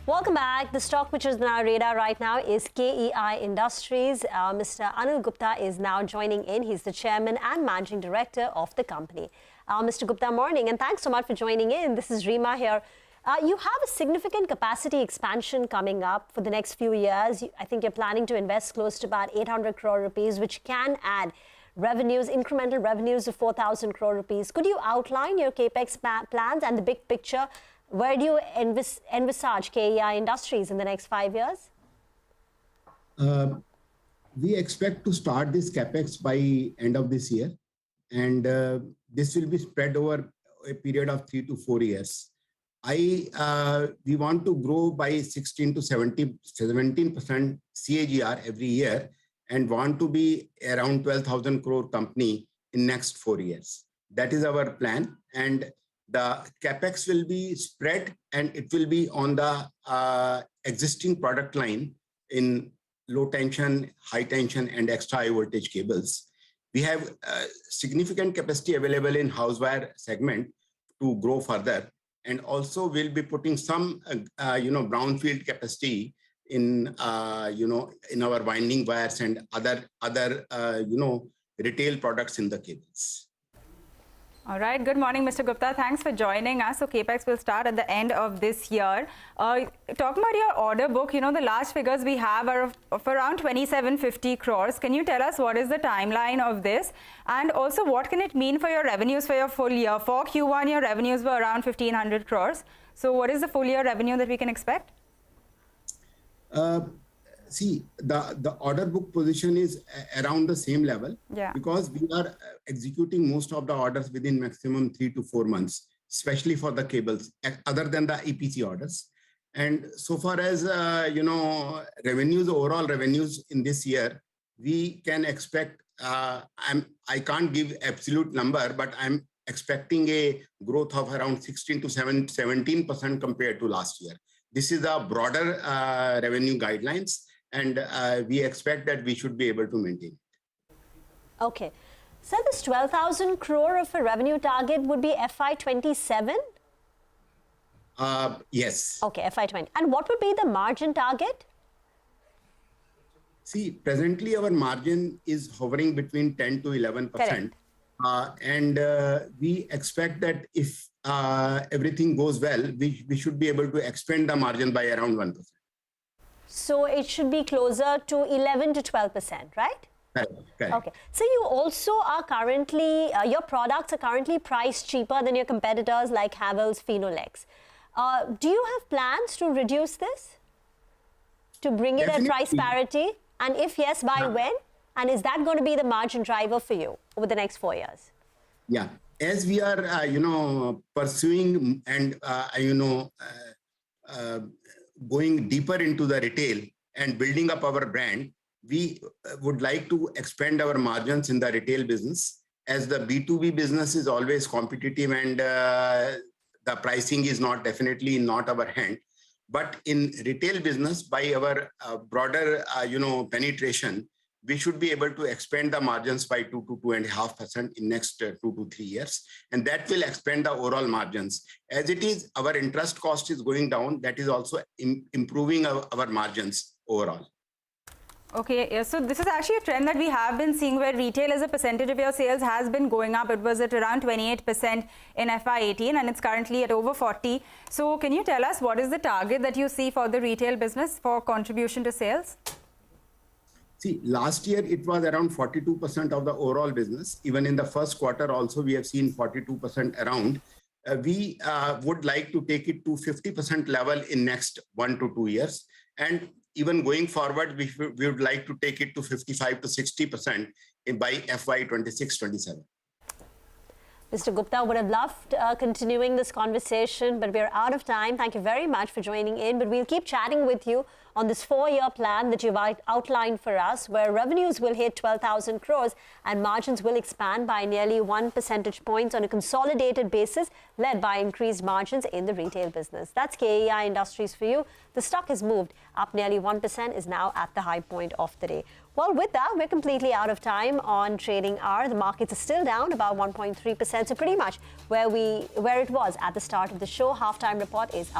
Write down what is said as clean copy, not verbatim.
Welcome back. The stock which is on our radar right now is KEI Industries. Mr. Anil Gupta is now joining in. He's the chairman and managing director of the company. Mr. Gupta, morning, and thanks so much for joining in. This is Reema here. You have a significant capacity expansion coming up for the next few years. I think you're planning to invest close to about 800 crore rupees, which can add revenues, incremental revenues of 4,000 crore rupees. Could you outline your Capex plans and the big picture? Where do you envisage KEI Industries in the next 5 years? We expect to start this Capex by end of this year. And this will be spread over a period of 3 to 4 years. We want to grow by 16 to 17% CAGR every year and want to be around 12,000 crore company in next 4 years. That is our plan. And the Capex will be spread and it will be on the existing product line in low tension, high tension and extra high voltage cables. We have significant capacity available in house wire segment to grow further. And also we'll be putting some, brownfield capacity in, in our winding wires and other retail products in the cables. All right. Good morning, Mr. Gupta. Thanks for joining us. So Capex will start at the end of this year. Talking about your order book, the last figures we have are of around 2750 crores. Can you tell us what is the timeline of this? And also, what can it mean for your revenues for your full year? For Q1, your revenues were around 1500 crores. So what is the full year revenue that we can expect? See, the order book position is around the same level because we are executing most of the orders within maximum 3 to 4 months, especially for the cables, other than the EPC orders. And so far as, revenues, overall revenues in this year, we can expect, I can't give absolute number, but I'm expecting a growth of around 16 to 17% compared to last year. This is a broader revenue guidelines. And we expect that we should be able to maintain it. Okay. So this 12,000 crore of a revenue target would be FY27? Yes. Okay, FY20. And what would be the margin target? See, presently our margin is hovering between 10 to 11%. And we expect that if everything goes well, we should be able to expand the margin by around 1%. So it should be closer to 11 to 12%, right? Correct. Okay. So you also are currently, your products are currently priced cheaper than your competitors like Havells, Finolex. Do you have plans to reduce this? To bring it at price parity? And if yes, by when? And is that going to be the margin driver for you over the next 4 years? Yeah. As we are, pursuing and, going deeper into the retail and building up our brand, we would like to expand our margins in the retail business, as the B2B business is always competitive and the pricing is definitely not our hand. But in retail business, by our broader, penetration, we should be able to expand the margins by 2 to 2.5% in next 2 to 3 years. And that will expand the overall margins. As it is, our interest cost is going down. That is also improving our margins overall. Okay, yeah, so this is actually a trend that we have been seeing where retail as a percentage of your sales has been going up. It was at around 28% in FY18 and it's currently at over 40. So can you tell us what is the target that you see for the retail business for contribution to sales? See, last year it was around 42% of the overall business. Even in the first quarter also, we have seen 42% around. We would like to take it to 50% level in next 1 to 2 years. And even going forward, we would like to take it to 55 to 60% by FY 26-27. Mr. Gupta, would have loved continuing this conversation, but we're out of time. Thank you very much for joining in. But we'll keep chatting with you on this 4-year plan that you've outlined for us, where revenues will hit 12,000 crores and margins will expand by nearly 1 percentage point on a consolidated basis, led by increased margins in the retail business. That's KEI Industries for you. The stock has moved up nearly 1%, is now at the high point of the day. Well, with that, we're completely out of time on trading hour. The markets are still down about 1.3%, so pretty much where it was at the start of the show. Halftime report is up